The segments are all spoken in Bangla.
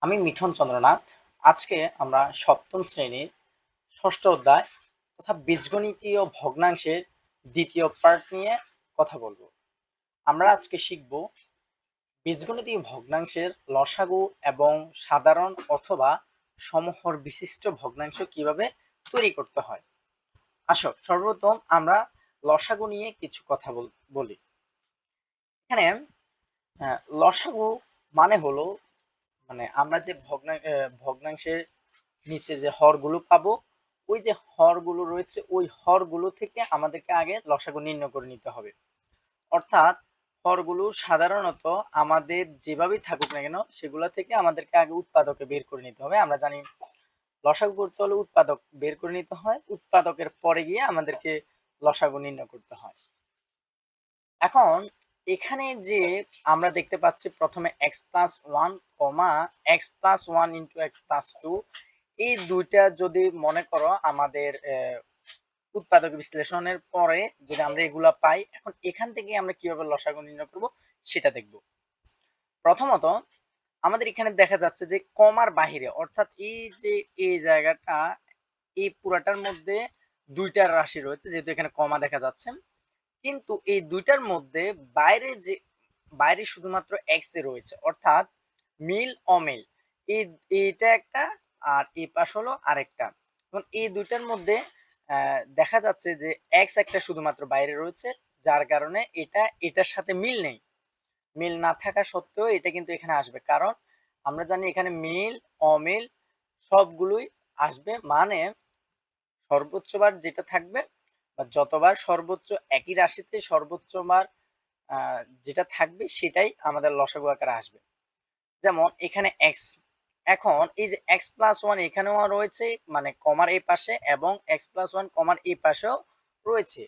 আমি মিঠুন চন্দ্রনাথ। আজকে আমরা সপ্তম শ্রেণীর ষষ্ঠ অধ্যায় তথা বীজগণিতীয় ভগ্নাংশের দ্বিতীয় পার্ট নিয়ে কথা বলবো। আমরা আজকে শিখব বীজগণিতীয় ভগ্নাংশের লসাগু এবং সাধারণ অথবা সমহর বিশিষ্ট ভগ্নাংশ কিভাবে তৈরি করতে হয়। আসো সর্বপ্রথম আমরা লসাগু নিয়ে কিছু কথা বলি। এখানে লসাগু মানে হলো আমরা যে ভগ্নাংশের নিচে যে হরগুলো পাবো, ওই যে হরগুলো রয়েছে ওই হরগুলো থেকে আমাদেরকে আগে লসাগু নির্ণয় করে নিতে হবে। অর্থাৎ হরগুলো সাধারণত আমাদের যেভাবেই থাকুক না কেন সেগুলা থেকে আমাদেরকে আগে উৎপাদকে বের করে নিতে হবে। আমরা জানি লসাগু করতে হলে উৎপাদক বের করে নিতে হয়, উৎপাদকের পরে গিয়ে আমাদেরকে লসাগু নির্ণয় করতে হয়। এখন এখানে যে আমরা দেখতে পাচ্ছি প্রথমে x+1, x+1 ইন্টু x+2, এই দুইটা যদি মনে করো আমাদের উৎপাদক বিশ্লেষণের পরে যদি আমরা এগুলা পাই, এখন এখান থেকে আমরা কিভাবে লসাগু নির্ণয় করব সেটা দেখব। প্রথমত আমাদের এখানে দেখা যাচ্ছে যে কমার বাহিরে, অর্থাৎ এই যে এই জায়গাটা, এই পুরাটার মধ্যে দুইটা রাশি রয়েছে, যেহেতু এখানে কমা দেখা যাচ্ছে, কিন্তু এই দুইটার মধ্যে বাইরে শুধুমাত্র এক্স এ রয়েছে, অর্থাৎ মিল অমিল, এই এইটা একটা আর এই পাশ হলো আরেকটা। এখন এই দুইটার মধ্যে দেখা যাচ্ছে যে এক্স একটা শুধুমাত্র বাইরে রয়েছে, যার কারণে এটা এটার সাথে মিল নেই। মিল না থাকা সত্ত্বেও এটা কিন্তু এখানে আসবে, কারণ আমরা জানি এখানে মিল অমিল সবগুলোই আসবে। মানে সর্বোচ্চ বার যেটা থাকবে বা যতবার সর্বোচ্চ একই রাশিতে সর্বোচ্চ বার যেটা থাকবে সেটাই আমাদের লসাগু আকারে আসবে। যেমন এখানে এক্স, এখন এই যে x+1 এখানেও রয়েছে, মানে কমার এই পাশে, এবং x+1 কমার এই পাশেও রয়েছে।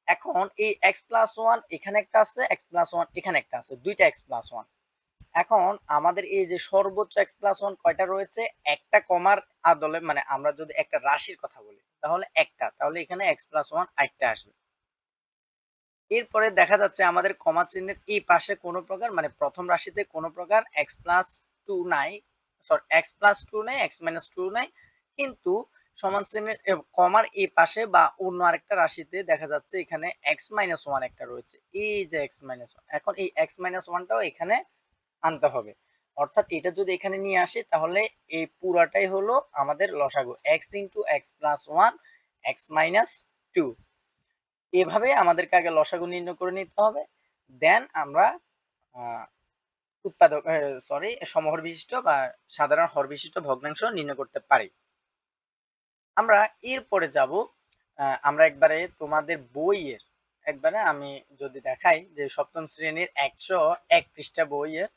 এখন এই x+1 এখানে একটা আছে, x+1 এখানে একটা আছে, দুইটা x+1। এখন আমাদের এই যে সর্বোচ্চ x+1 কয়টা রয়েছে, একটা কমার আদলে, মানে আমরা যদি একটা রাশির কথা বলি তাহলে একটা, তাহলে এখানে x+1 একটা আসবে। এরপরে দেখা যাচ্ছে আমাদের কমা চিহ্নের এই পাশে কোনো প্রকার, মানে প্রথম রাশিতে কোনো প্রকার x+2 নাই, সরি x+2 নাই, x-2 নাই, কিন্তু সমান চিহ্নের কমার এই পাশে বা অন্য আরেকটা রাশিতে দেখা যাচ্ছে এখানে x-1 একটা রয়েছে, এই যে x-1। এখন এই x-1টাও এখানে আনতে হবে, অর্থাৎ এটা যদি এখানে নিয়ে আসি তাহলে এই পুরাটাই হলো আমাদের লসাগু, x ইন্টু x+1 x-2। এভাবে আমাদেরকে আগে লসাগু নির্ণয় করে নিতে হবে, দেন আমরা আহ, উৎপাদক সমহর বিশিষ্ট বা সাধারণ হর বিশিষ্ট ভগ্নাংশ নির্ণয় করতে পারি। আমরা এরপরে যাব, আমরা একবারে তোমাদের বইয়ের, একবারে আমি যদি দেখাই যে সপ্তম শ্রেণীর 101 পৃষ্ঠা বইয়ের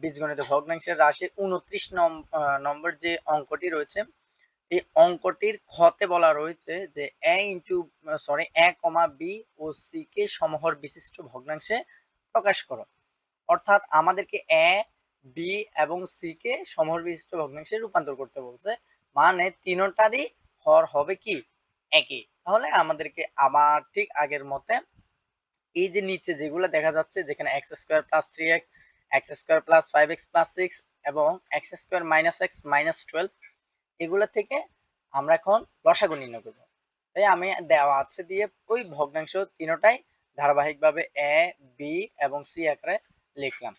বীজগণিত ভগ্নাংশের রাশির 29 নম্বর যে অঙ্কটি রয়েছে, এই অঙ্কটির খতে বলা রয়েছে যে এ কমা বি ও সি কে সমহর বিশিষ্ট ভগ্নাংশে প্রকাশ করো। অর্থাৎ আমাদেরকে এ, বি এবং সি কে সমহর বিশিষ্ট ভগ্নাংশে রূপান্তর করতে বলছে, মানে তিনটারই হর হবে কি একই। তাহলে আমাদেরকে আবার ঠিক আগের মতে এই যে নিচে যেগুলো দেখা যাচ্ছে, যেখানে x² + 3x, x² + 5x + 6 এবং x² - x - 12, এগুলো থেকে আমরা এখন লসাগু নির্ণয় করব। তাই আমি দেওয়া আছে দিয়ে ওই ভগ্নাংশ তিনটাই ধারাবাহিকভাবে এ, বি এবং সি আকারে লিখলাম।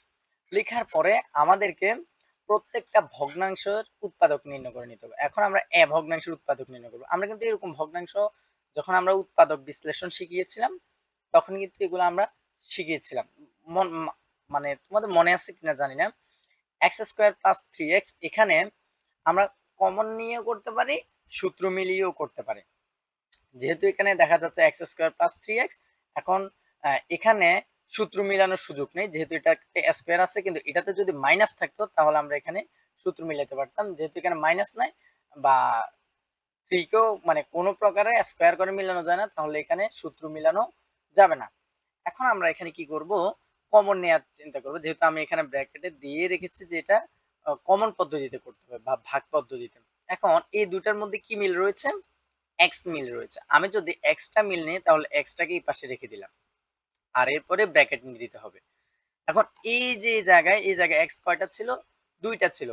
লেখার পরে আমাদেরকে প্রত্যেকটা ভগ্নাংশের উৎপাদক নির্ণয় করে নিতে হবে। এখন আমরা এ ভগ্নাংশের উৎপাদক নির্ণয় করব। আমরা কিন্তু এরকম ভগ্নাংশ যখন আমরা উৎপাদক বিশ্লেষণ শিখিয়েছিলাম তখন কিন্তু এগুলো আমরা শিখিয়েছিলাম। মানে তোমাদের মনে আছে কিনা জানি না, x² + 3x, এখানে আমরা কমন নিয়েও করতে পারি, সূত্র মিলিয়েও করতে পারি। যেহেতু এখানে দেখা যাচ্ছে x² + 3x, এখন এখানে সূত্র মিলানোর সুযোগ নেই, যেহেতু এটা স্কোয়ার আছে, কিন্তু এটাতে যদি মাইনাস থাকতো তাহলে আমরা এখানে সূত্র মিলাতে পারতাম। যেহেতু এখানে মাইনাস নাই বা থ্রি কেও মানে কোনো প্রকারে স্কোয়ার করে মিলানো যায় না, তাহলে এখানে সূত্র মিলানো যাবে না। এখন আমরা এখানে কি করব, কমন নেওয়ার চিন্তা করব, যেহেতু আমি এখানে ব্র্যাকেটে দিয়ে রেখেছি যে এটা কমন পদ্ধতিতে করতে হবে বা ভাগ পদ্ধতিতে। এখন এই দুটার মধ্যে কি মিল রয়েছে, এক্স মিল রয়েছে। আমি যদি এক্সটা মিল নিই তাহলে এক্সটাকে এই পাশে রেখে দিলাম, আর এরপরে ব্র্যাকেট নিয়ে দিতে হবে। এখন এই যে এই জায়গায় এক্স কয়টা ছিল, দুইটা ছিল,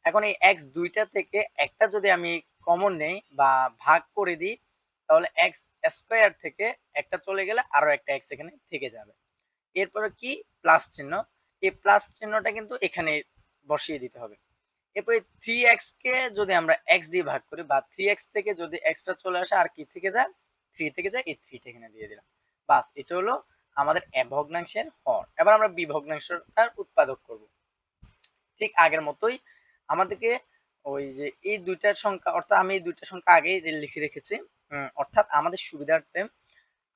এখন এই এক্স দুইটা থেকে একটা যদি আমি কমন নেই বা ভাগ করে দিই, তাহলে এক্স স্কোয়ার থেকে একটা চলে গেলে আরো একটা এক্স এখানে থেকে যাবে। এরপরে কি প্লাস চিহ্ন, এই প্লাস চিহ্নটা কিন্তু এখানে বসিয়ে দিতে হবে। এরপরে 3x কে যদি আমরা x দিয়ে ভাগ করি বা 3x থেকে যদি এক্সট্রা চলে আসে আর কি থেকে যায় 3 থেকে যায়, এই 3 টা এখানে দিয়ে দিলাম। বাস, এটা হলো আমাদের ভগ্নাংশের হর। এবার আমরা বি ভগ্নাংশটার উৎপাদক করব। ঠিক আগের মতোই আমাদেরকে ওই যে এই দুইটার সংখ্যা, অর্থাৎ আমি এই দুইটার সংখ্যা আগেই লিখে রেখেছি। অর্থাৎ আমাদের সুবিধার্থে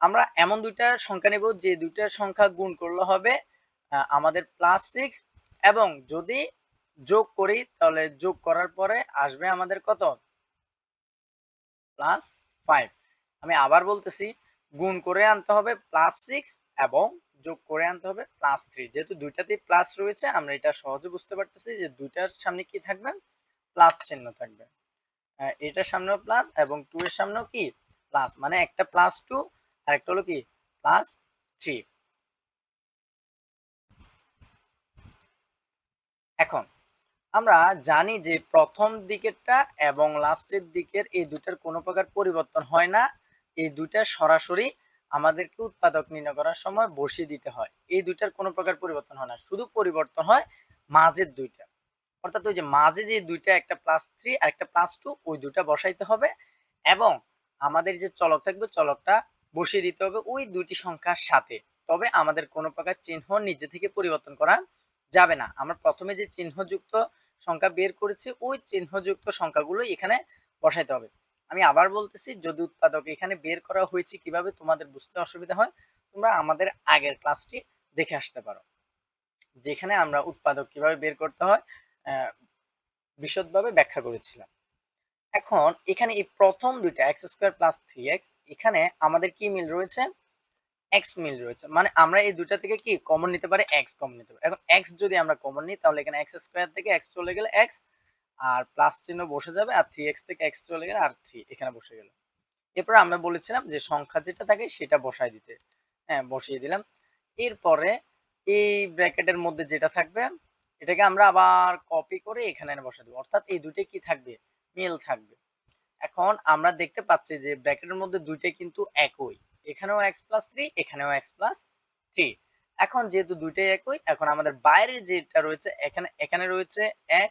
আমরা এমন দুইটা সংখ্যা নেব যে দুইটার সংখ্যা গুণ করলে হবে আমাদের +6, এবং যদি যোগ করি তাহলে যোগ করার পরে আসবে আমাদের কত, +5। আমি আবার বলতেছি, গুণ করে আনতে হবে +6 এবং যোগ করে আনতে হবে +3। যেহেতু দুইটাতেই প্লাস রয়েছে, আমরা এটা সহজে বুঝতে পারতেছি যে দুইটার সামনে কি থাকবে, প্লাস চিহ্ন থাকবে। এটার সামনেও প্লাস এবং 2 এর সামনেও কি প্লাস, মানে একটা +2 আর একটা হলো কি +3। এখন আমরা জানি যে প্রথম দিকেরটা এবং লাস্টের দিকের এই দুটার কোনো প্রকার পরিবর্তন হয় না। এই দুইটা সরাসরি আমাদেরকে উৎপাদক নির্ণয় করার সময় বসিয়ে দিতে হয়। এই দুইটার কোনো প্রকার পরিবর্তন হয় না, শুধু পরিবর্তন হয় মাঝের দুইটা। অর্থাৎ ওই যে মাঝে যে দুইটা, একটা +3 আর একটা +2, ওই দুইটা বসাইতে হবে এবং আমাদের যে চলক থাকবে চলকটা বসিয়ে দিতে হবে ওই দুইটি সংখ্যার সাথে। তবে আমাদের কোনো প্রকার চিহ্ন নিজে থেকে পরিবর্তন করা যাবে না। আমরা প্রথমে যে চিহ্নযুক্ত সংখ্যা বের করেছি ওই চিহ্নযুক্ত সংখ্যাগুলো এখানে বসাইতে হবে। আমি আবার বলতেছি, যদি উৎপাদক এখানে বের করা হয়েছে কিভাবে তোমাদের বুঝতে অসুবিধা হয়, তোমরা আমাদের আগের ক্লাসটি দেখে আসতে পারো, যেখানে আমরা উৎপাদক কিভাবে বের করতে হয় বিশদভাবে ব্যাখ্যা করেছিলাম। এখন এখানে এই প্রথম দুইটা x² + 3x, এখানে আমাদের কি মিল রয়েছে, x মিল রয়েছে, মানে আমরা এই দুইটা থেকে কি কমন নিতে পারি, x কমন নিতে পারি। এখন x যদি আমরা কমন নিই তাহলে এখানে x² থেকে x চলে গেলে x আর প্লাস চিহ্ন বসে যাবে, আর 3x থেকে x চলে গেলে আর 3 এখানে বসে গেল। এরপর আমরা বলেছিলাম যে সংখ্যা যেটা থাকে সেটা বসায় দিতে, হ্যাঁ বসিয়ে দিলাম। এরপরে এই ব্র্যাকেটের মধ্যে যেটা থাকবে এটাকে আমরা আবার কপি করে এখানে এনে বসাই দেবো, অর্থাৎ এই দুটোই কি থাকবে, মিল থাকবে। এখন আমরা দেখতে পাচ্ছি যে ব্র্যাকেটের মধ্যে দুইটাই কিন্তু একই, এখানেও x+3 এখানেও x+3। এখন যেহেতু দুইটাই একই, এখন আমাদের বাইরে যেটা রয়েছে এখানে এখানে রয়েছে x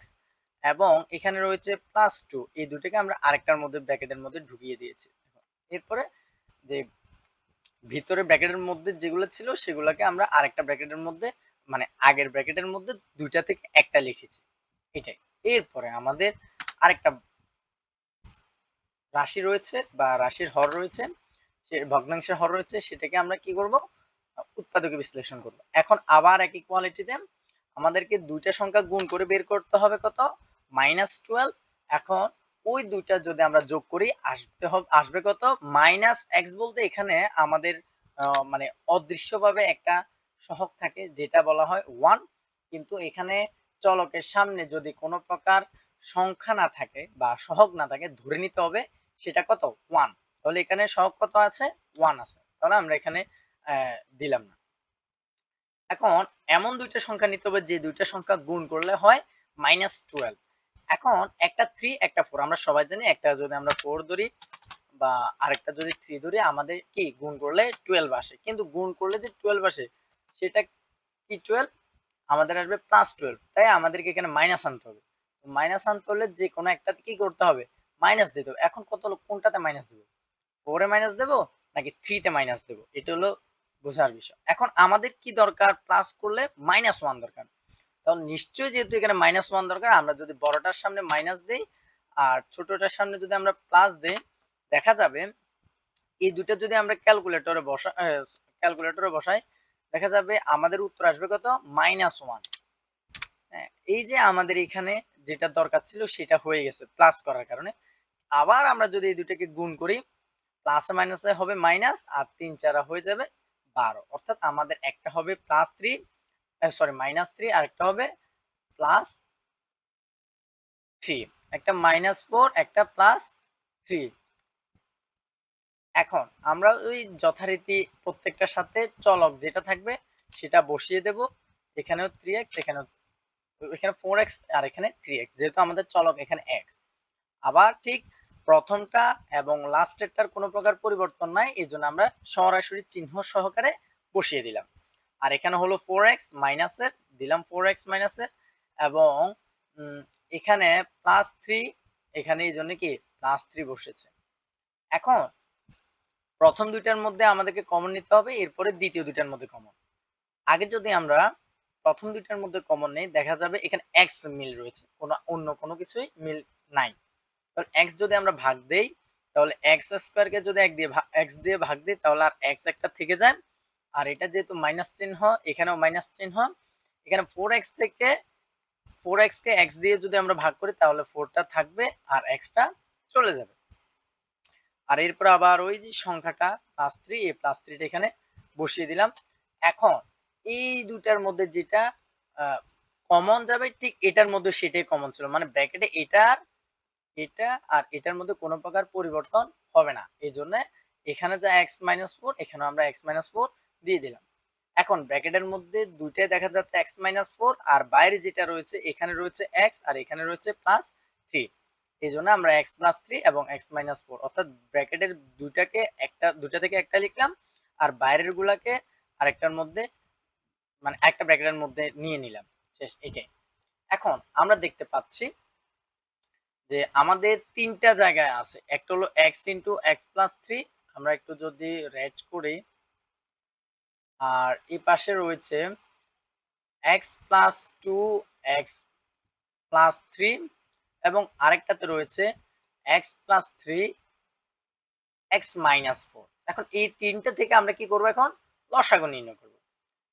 এবং এখানে রয়েছে +2, এই দুটোকে আমরা আরেকটার মধ্যে ব্র্যাকেটের মধ্যে ঢুকিয়ে দিয়েছি। এরপরে যে ভিতরে ব্র্যাকেটের মধ্যে যেগুলো ছিল সেগুলোকে আমরা আরেকটা ব্র্যাকেটের মধ্যে, মানে আগের ব্র্যাকেটের মধ্যে দুইটা থেকে একটা লিখেছি, এটাই। এরপরে আমাদের আরেকটা রাশি রয়েছে বা রাশির হর রয়েছে, সে ভগ্নাংশের হর রয়েছে, সেটাকে আমরা কি করব, উৎপাদকে বিশ্লেষণ করব। এখন আবার একই কোয়ালিটিতে আমাদেরকে দুইটা সংখ্যা গুণ করে বের করতে হবে কত, -12। এখন ওই দুইটা যদি আমরা যোগ করি আসবে কত, -x। বলতে এখানে আমাদের মানে অদৃশ্যভাবে একটা সহগ থাকে যেটা বলা হয় 1, কিন্তু এখানে চলকের সামনে যদি কোনো প্রকার সংখ্যা না থাকে বা সহগ না থাকে, ধরে নিতে হবে সেটা কত, 1। তাহলে এখানে সহগ কত আছে, 1 আছে, তাহলে আমরা এখানে দিলাম না। এখন এমন দুইটা সংখ্যা নিতে হবে যে দুইটা সংখ্যা গুণ করলে হয় -12। এখন একটা 3 একটা 4, আমরা সবাই জানি একটা যদি আমরা 4 ধরি বা আরেকটা যদি 3 ধরি, আমাদের কি গুণ করলে 12 আসে, কিন্তু গুণ করলে যে 12 আসে সেটা কি 12, আমাদের আসবে +12, তাই আমাদেরকে এখানে মাইনাস আনতে হবে। মাইনাস আনতে হলে যে কোনো একটাতে কি করতে হবে, মাইনাস দিতে হবে। এখন কত হলো, কোনটাতে মাইনাস দেব, 4 এ মাইনাস দেব নাকি 3 তে মাইনাস দেব, এটা হলো বোঝার বিষয়। এখন আমাদের কি দরকার, প্লাস করলে -1 দরকার। তাহলে নিশ্চয়ই যেহেতু এখানে -1 দরকার, আমরা যদি বড়টার সামনে মাইনাস দেই আর ছোটটার সামনে যদি আমরা প্লাস দেই, দেখা যাবে এই দুটো যদি আমরা ক্যালকুলেটরে বসাই, দেখা যাবে আমাদের উত্তর আসবে কত, -1। হ্যাঁ, এই যে আমাদের এখানে যেটা দরকার ছিল সেটা হয়ে গেছে প্লাস করার কারণে। আবার আমরা যদি এই দুটাকে গুণ করি, প্লাসে মাইনাসে হবে মাইনাস আর 3 4 হয়ে যাবে 12। অর্থাৎ আমাদের একটা হবে +3, সরি -3, আর একটা হবে +3, একটা -4 একটা +3। এখন আমরা ওই যথারীতি প্রত্যেকটার সাথে চলক যেটা থাকবে সেটা বসিয়ে দেব, এখানেও 3x এখানেও এখানে 4x আর এখানে 3x, যেহেতু আমাদের চলক এখানে x। আবার ঠিক প্রথমটা এবং লাস্টেরটার কোনো প্রকার পরিবর্তন নাই, এই জন্য আমরা সরাসরি চিহ্ন সহকারে বসিয়ে দিলাম। আর এখানে হলো 4x মাইনাসের, দিলাম 4x মাইনাসের, এবং এখানে +3, এখানে এই জন্য কি +3 বসেছে। এখন প্রথম দুইটার মধ্যে আমাদেরকে কমন নিতে হবে, এরপরে দ্বিতীয় দুইটার মধ্যে কমন। আগে যদি আমরা প্রথম দুইটার মধ্যে কমন নেই, দেখা যাবে এখানে x মিল রয়েছে, অন্য কোনো কিছুই মিল নাই। তাহলে x যদি আমরা ভাগ দেই, তাহলে x স্কয়ার কে যদি x দিয়ে ভাগ দিই, তাহলে আর x একটা থেকে যায়। আর এটা যেহেতু মাইনাস চিহ্ন, এখানেও মাইনাস চিহ্ন, এখানে 4x থেকে 4x কে x দিয়ে যদি আমরা ভাগ করি, তাহলে 4টা থাকবে আর x টা চলে যাবে। আর এরপর আবার ওই যে সংখ্যাটা +3, এই +3টা এখানে বসিয়ে দিলাম। এখন এই দুটার মধ্যে যেটা কমন যাবে, ঠিক এটার মধ্যে সেটাই কমন ছিল, মানে ব্র্যাকেটে এটা আর এটার মধ্যে কোনো প্রকার পরিবর্তন হবে না। এই জন্য এখানে যা x-4, এখানে আমরা x-4 দিয়ে দিলাম। এখন ব্র্যাকেটের মধ্যে দুইটাই দেখা যাচ্ছে x-4, আর বাইরে যেটা রয়েছে এখানে রয়েছে x আর এখানে রয়েছে +3। এই জন্য আমরা x+3 এবং x-4, অর্থাৎ ব্র্যাকেটের দুইটা থেকে একটা লিখলাম, আর বাইরের গুলাকে আরেকটার মধ্যে, মানে একটা ব্র্যাকেটের মধ্যে নিয়ে নিলাম। শেষ, এটাই। এখন আমরা দেখতে পাচ্ছি যে আমাদের তিনটা জায়গায় আছে, একটা হলো x ইন্টু x+3, আমরা একটু যদি রেড করি, আর এই পাশে রয়েছে x+2 x+3, এবং আরেকটাতে রয়েছে x+3 x-4। এখন এই তিনটা থেকে আমরা কি করব, এখন লসাগু নির্ণয় করব।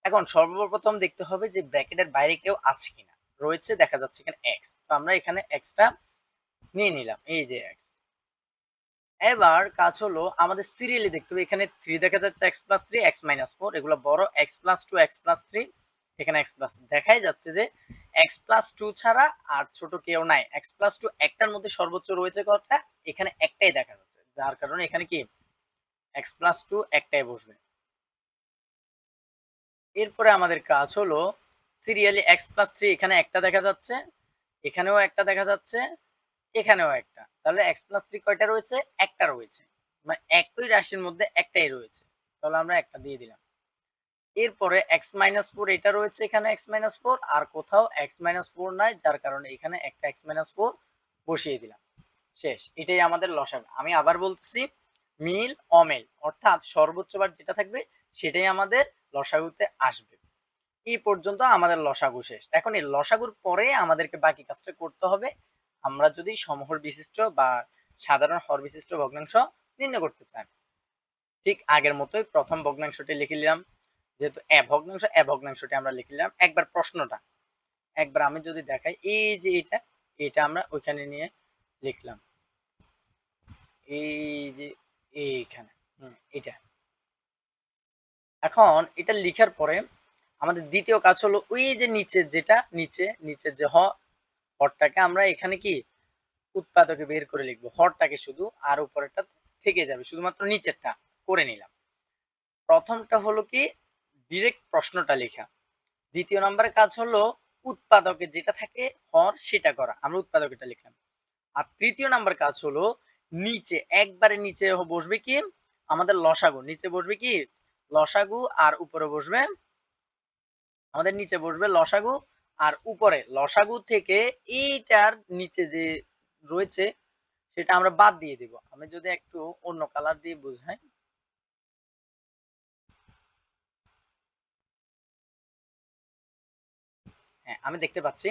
এখন সর্বপ্রথম দেখতে হবে যে ব্র্যাকেটের বাইরে কেউ আছে কিনা, রয়েছে, দেখা যাচ্ছে এখানে x, তো আমরা এখানে x টা নিয়ে নিলাম, এই যে x। এবার কাজ হলো আমাদের সিরিয়ালি দেখতে হবে, এখানে 3 দেখা যাচ্ছে, x+3 x-4, এগুলো বড়, x+2 x+3, এখানে x+, দেখাই যাচ্ছে যে x+2 ছাড়া আর ছোট কেউ নাই। x+2 একটার মধ্যে সর্বোচ্চ রয়েছে কতটা, এখানে একটাই দেখা যাচ্ছে, যার কারণে এখানে কি x+2 একটাই বসবে। এরপরে আমাদের কাজ হলো সিরিয়ালি x+3, এখানে একটা দেখা যাচ্ছে, এখানেও একটা দেখা যাচ্ছে, এখানেও একটা, তাহলে x+3 কয়টা রয়েছে, একটা রয়েছে, মানে একই রাশির মধ্যে একটাই রয়েছে, তাহলে আমরা একটা দিয়ে দিলাম। এরপরে x-4, এটা রয়েছে এখানে x-4, আর কোথাও x-4 নাই, যার কারণে এখানে একটা x-4 বসিয়ে দিলাম। শেষ, এটাই আমাদের লসাগু। আমি আবার বলতেছি, মিল অমিল, অর্থাৎ সর্বোচ্চ বার যেটা থাকবে সেটাই আমাদের লসাগুতে আসবে। এই পর্যন্ত আমাদের লসাগু শেষ। এখন এই লসাগুর পরে আমাদেরকে বাকি কাজটা করতে হবে, আমরা যদি সমহর বিশিষ্ট বা সাধারণ হর বিশিষ্ট ভগ্নাংশ নির্ণয় করতে চাই। ঠিক আগের মতোই প্রথম ভগ্নাংশটি লিখে নিলাম, যেহেতু ভগ্নাংশটি আমরা লিখে নিলাম। একবার প্রশ্নটা একবার আমি যদি দেখাই, এই যে এটা আমরা ওইখানে নিয়ে লিখলাম, এই যে এইখানে, এটা। এখন এটা লিখার পরে আমাদের দ্বিতীয় কাজ হলো ওই যে নিচের যে হরটাকে আমরা এখানে কি উৎপাদকে বের করে লিখবো, হরটাকে শুধু, আর উপরেরটা থেকে যাবে, শুধুমাত্র নিচেরটা করে নিলাম। প্রথমটা হলো কি ডিরেক্ট প্রশ্নটা লেখা, দ্বিতীয় নম্বরের কাজ হলো উৎপাদকে যেটা থাকে হর সেটা করা, আমরা উৎপাদকটা লিখলাম। আর তৃতীয় নাম্বার কাজ হলো নিচে, একবারে নিচে বসবে কি আমাদের লসাগু, নিচে বসবে কি লসাগু, আর উপরে বসবে আমাদের, নিচে বসবে লসাগু, আর উপরে লসাগু থেকে এইটার নিচে যে রয়েছে সেটা আমরা বাদ দিয়ে দিব। আমি যদি একটু অন্য কালার দিয়ে বুঝাই, হ্যাঁ আমি দেখতে পাচ্ছি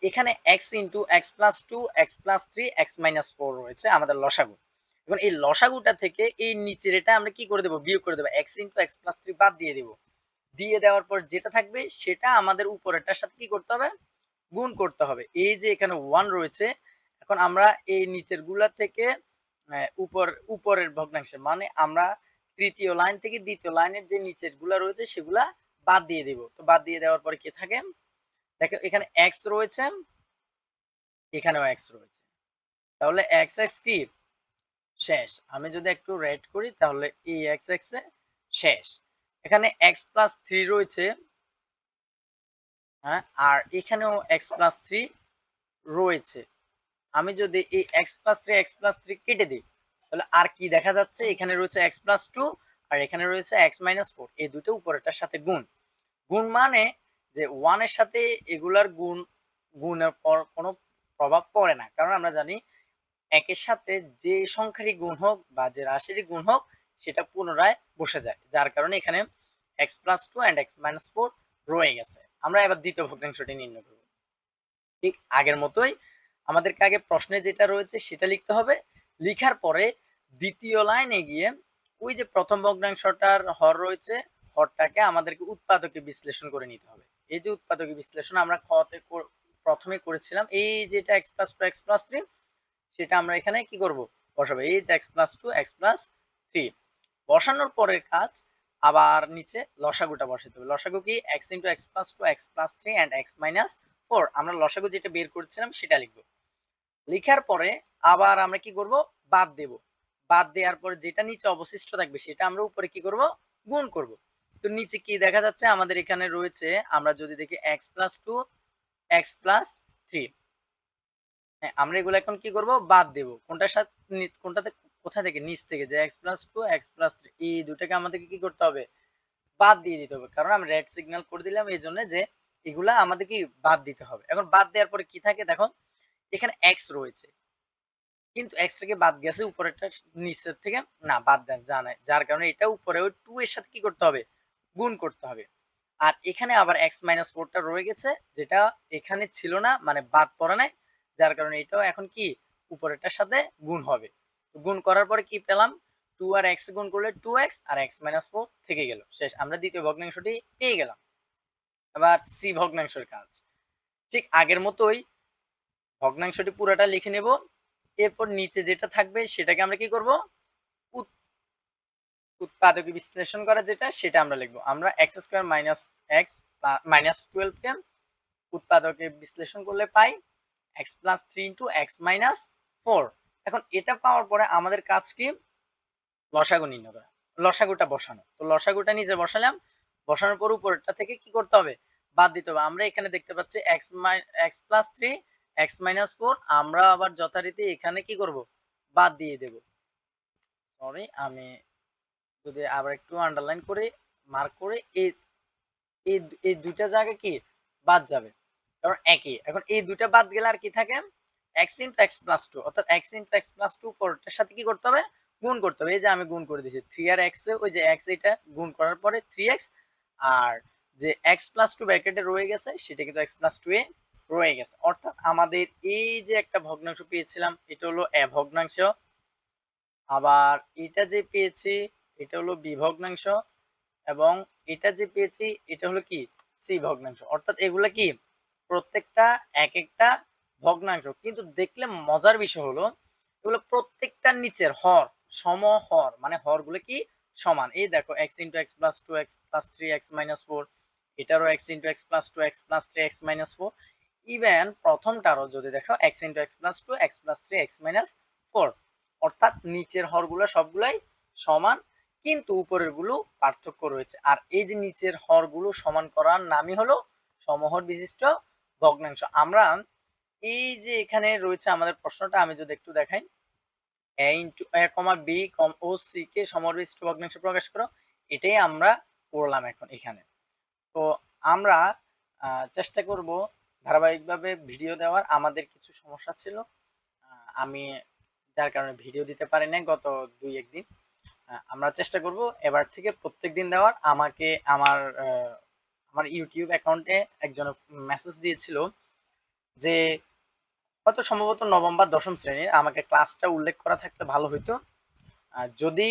এখানে x into x+2 x+3 x-4 রয়েছে আমাদের লসাগু। এখন এই লসাগুটা থেকে এই নিচের এটা আমরা কি করে দেব, বিয়োগ করে দেব, x ইন্টু x+3 বাদ দিয়ে দেব। দিয়ে দেওয়ার পর যেটা থাকবে সেটা আমাদের উপরেরটার সাথে কি করতে হবে, গুণ করতে হবে। এই যে এখানে 1 রয়েছে, এখন আমরা এই নিচের গুলা থেকে উপরের ভগ্নাংশে, মানে আমরা তৃতীয় লাইন থেকে দ্বিতীয় লাইনের যে নিচের গুলা রয়েছে সেগুলা বাদ দিয়ে দিব। তো বাদ দিয়ে দেওয়ার পরে কি থাকে, দেখো এখানে x রয়েছে, এখানেও x রয়েছে, তাহলে x x কি শেষ। আমি যদি একটু রেড করি, তাহলে এই x x এ শেষ। এখানে x+3 রয়েছে, হ্যাঁ, আর এখানেও x+3 রয়েছে। আমি যদি এই x+3 কেটে দিই, তাহলে আর কি দেখা যাচ্ছে? এখানে রয়েছে x+2 আর এখানে রয়েছে x-4। এই দুটো উপরেরটার সাথে গুণ। গুণ মানে যে 1 এর সাথে এগুলার গুণের পর কোনো প্রভাব পড়ে না। কারণ আমরা জানি একের সাথে যে সংখ্যারই গুণ হোক বা যে রাশিরই গুণ হোক সেটা পুনরায় বসে যায়। যার কারণে এখানে x+2 and x-4 রয়ে গেছে। আমরা এবার দ্বিতীয় ভগ্নাংশটি নির্ণয় করব। ঠিক আগের মতোই আমাদেরকে আগে প্রশ্নে যেটা রয়েছে সেটা লিখতে হবে। লিখার পরে দ্বিতীয় লাইনে গিয়ে ওই যে প্রথম ভগ্নাংশটার হর রয়েছে, হরটাকে আমাদেরকে উৎপাদকে বিশ্লেষণ করে নিতে হবে। এই যে উৎপাদকে বিশ্লেষণ আমরা খতে প্রথমে করেছিলাম, এই যেটা x+2 x+3 সেটা আমরা এখানে কি করব? বসাবো। এই যে x+2 x+3 বসানোর পরের কাজ আবার নিচে লসাগুটা বসাতে হবে। লসাগু কি? x into x+2 x+3 and x-4। আমরা লসাগু যেটা বের করেছিলাম সেটা লিখব। লিখার পরে আবার আমরা কি করব? বাদ দেব। বাদ দেওয়ার পরে যেটা নিচে অবশিষ্ট থাকবে সেটা আমরা উপরে কি করব? গুণ করব। তো নিচে কি দেখা যাচ্ছে? আমাদের এখানে রয়েছে, আমরা যদি দেখি x+2 x+3। হ্যাঁ, আমরা এগুলো এখন কি করব? বাদ দেব। কোনটার সাথে কোনটাতে, কোথা থেকে? নিচ থেকে, যে x+2 x+3 এই দুটাকে আমাদেরকে কি করতে হবে? বাদ দিয়ে দিতে হবে। কারণ আমি রেড সিগন্যাল করে দিলাম এই জন্য যে এগুলা আমাদের কি বাদ দিতে হবে। এখন বাদ দেওয়ার পরে কি থাকে দেখো, এখানে x রয়েছে কিন্তু x থেকে বাদ গেছে উপরেরটা, নিচের থেকে না বাদ দেন জানায়, যার কারণে এটা উপরে ওই 2 এর সাথে কি করতে হবে? গুণ করতে হবে। আর এখানে আবার x-4 টা রয়ে গেছে, যেটা এখানে ছিল না, মানে বাদ পড়ে নাই, যার কারণে এটাও এখন কি উপরেরটার সাথে গুণ হবে। গুণ করার পরে কি পেলাম? 2 আর x গুণ করলে 2x আর x-4 থেকে গেল। শেষ, আমরা দ্বিতীয় ভগ্নাংশটি পেয়ে গেলাম। এবার সি ভগ্নাংশের কাজ ঠিক আগের মতোই, ভগ্নাংশটি পুরোটা লিখে নেব। এরপর নিচে যেটা থাকবে সেটাকে আমরা কি করব? উৎপাদকে বিশ্লেষণ করা যেটা সেটা আমরা লিখবো। আমরা x² - x - 12 কে উৎপাদকে বিশ্লেষণ করলে পাই x+3 * x-4। এখন এটা পাওয়ার পরে আমাদের কাজ কি? লসাগু নির্ণয় করা, লসাগুটা বসানো। তো লসাগুটা নিচে বসালাম, বসানোর পর উপরেরটা থেকে কি করতে হবে? বাদ দিতে হবে। আমরা এখানে দেখতে পাচ্ছি x+3 x-4, আমরা আবার যথারীতি এখানে কি করব? বাদ দিয়ে দেব। সরি, আমি যদি আবার একটু আন্ডারলাইন করে মার্ক করে এই এই এই দুইটা জায়গা কি বাদ যাবে, কারণ একই। এখন এই দুইটা বাদ গেলে আর কি থাকে? x into x+2, অর্থাৎ x into x+2 পরেরটার সাথে কি করতে হবে? গুণ করতে হবে। এই যে আমি গুণ করে দিয়েছি 3 আর x এ, ওই যে x এটা গুণ করার পরে 3x, আর যে x+2 ব্র্যাকেটে রয়ে গেছে সেটা কিন্তু x+2 এ রয়ে গেছে। অর্থাৎ আমাদের এই যে একটা ভগ্নাংশ পেয়েছিলাম এটা হলো a ভগ্নাংশ, আবার এটা যে পেয়েছি এটা হলো b ভগ্নাংশ, এবং এটা যে পেয়েছি এটা হলো কি? সি ভগ্নাংশ। অর্থাৎ এগুলা কি? প্রত্যেকটা এক একটা ভগ্নাংশ। কিন্তু দেখলে মজার বিষয় হলো এগুলো প্রত্যেকটার নিচের হর সমহর, মানে হরগুলো কি সমান। এই দেখো x into x+2 x+3 x-4, এটারও x into x+2 x+3 x-4, even প্রথমটারও যদি দেখো x into x+2 x+3 x-4। অর্থাৎ নিচের হরগুলো সবগুলাই সমান, কিন্তু উপরের গুলো পার্থক্য রয়েছে। আর এই যে নিচের হরগুলো সমান করার নামই হলো সমহর বিশিষ্ট ভগ্নাংশ। আমরা এই যে এখানে রয়েছে আমাদের প্রশ্নটা, আমি যদি একটু দেখাই, a into a, b O c কে সমহর বিশিষ্ট ভগ্নাংশে প্রকাশ করো, এটাই আমরা করলাম এখন এখানে। তো আমরা চেষ্টা করব ধারাবাহিকভাবে ভিডিও দেওয়ার। আমাদের কিছু সমস্যা ছিল, আমি যার কারণে ভিডিও দিতে পারি নাই গত 2-1 দিন। আমরা চেষ্টা করব এবার থেকে প্রত্যেকদিন দেওয়ার। আমাকে আমার ইউটিউব অ্যাকাউন্টে একজন মেসেজ দিয়েছিল যে হয়তো সম্ভবত নবম বা দশম শ্রেণীর, আমাকে ক্লাসটা উল্লেখ করা থাকলে ভালো হইতো। যদি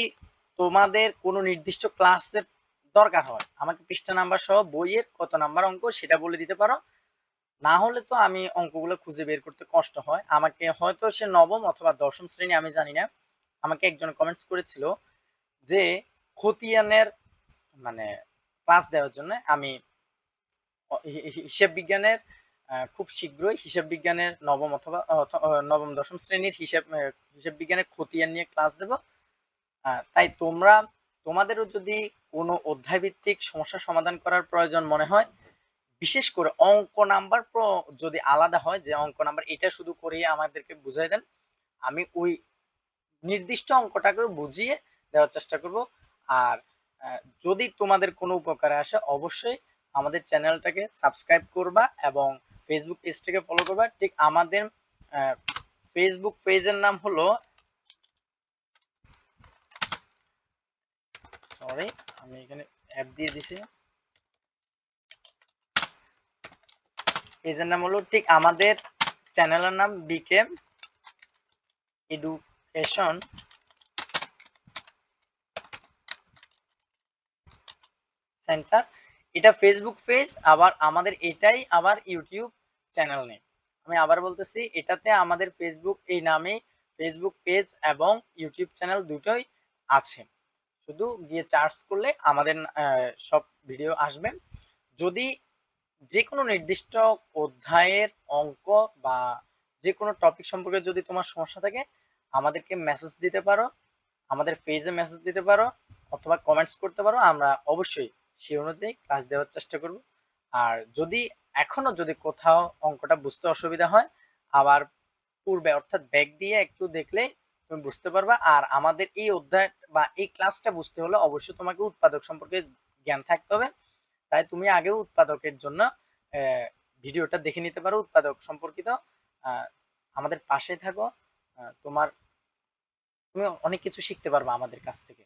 তোমাদের কোনো নির্দিষ্ট ক্লাসের দরকার হয় আমাকে পৃষ্ঠা নাম্বার সহ বইয়ের কত নাম্বার অঙ্ক সেটা বলে দিতে পারো। না হলে তো আমি অঙ্কগুলো খুঁজে বের করতে কষ্ট হয়। আমাকে হয়তো সে নবম অথবা দশম শ্রেণী, আমি জানি না, আমাকে একজন কমেন্টস করেছিল যে খতিয়ানের মানে ক্লাস দেওয়ার জন্য। আমি হিসাব বিজ্ঞানের খুব শীঘ্রই হিসাব বিজ্ঞানের নবম অথবা নবম দশম শ্রেণীর হিসাব বিজ্ঞানের খতিয়ান নিয়ে ক্লাস দেব। তাই তোমাদেরও যদি কোনো অধ্যায় ভিত্তিক সমস্যা সমাধান করার প্রয়োজন মনে হয়, বিশেষ করে অঙ্ক নাম্বার যদি আলাদা হয়, যে অঙ্ক নাম্বার এটা শুধু করিয়ে আমাদেরকে বুঝাই দেন, আমি ওই নির্দিষ্ট অঙ্কটাকেও বুঝিয়ে দেওয়ার চেষ্টা করব। আর যদি তোমাদের কোনো উপকারে আসে অবশ্যই আমাদের চ্যানেলটাকে সাবস্ক্রাইব করবা এবং ফেসবুক পেজটাকে ফলো করবা। ঠিক আমাদের ফেসবুক পেজের নাম হলো, সরি আমি এখানে অ্যাপ দিয়ে দিছি, পেজের নাম হলো, ঠিক আমাদের চ্যানেলের নাম বিকে এডুকেশন সেন্টার। এটা ফেসবুক পেজ, আবার আমাদের এটাই আবার ইউটিউব চ্যানেল নেই। আমি আবার বলতেছি, এটাতে আমাদের ফেসবুক এই নামে ফেসবুক পেজ এবং ইউটিউব চ্যানেল দুটোই আছে। শুধু গিয়ে সার্চ করলে আমাদের সব ভিডিও আসবে। যদি যে কোনো নির্দিষ্ট অধ্যায়ের অঙ্ক বা যে কোনো টপিক সম্পর্কে যদি তোমার সমস্যা থাকে, আমাদেরকে মেসেজ দিতে পারো, আমাদের পেজে মেসেজ দিতে পারো, অথবা কমেন্টস করতে পারো। আমরা অবশ্যই সেই অনুযায়ী ক্লাস দেওয়ার চেষ্টা করব। আর যদি এখনো যদি কোথাও অঙ্কটা বুঝতে অসুবিধা হয়, আবার পূর্বে অর্থাৎ ব্যাক দিয়ে একটু দেখলে তুমি বুঝতে পারবা। আর আমাদের এই অধ্যায় বা এই ক্লাসটা বুঝতে হলে অবশ্যই তোমাকে উৎপাদক সম্পর্কে জ্ঞান থাকতে হবে। তাই তুমি আগে উৎপাদকের জন্য ভিডিওটা দেখে নিতে পারো, উৎপাদক সম্পর্কিত। আমাদের পাশে থাকো, তুমি অনেক কিছু শিখতে পারবা আমাদের কাছ থেকে।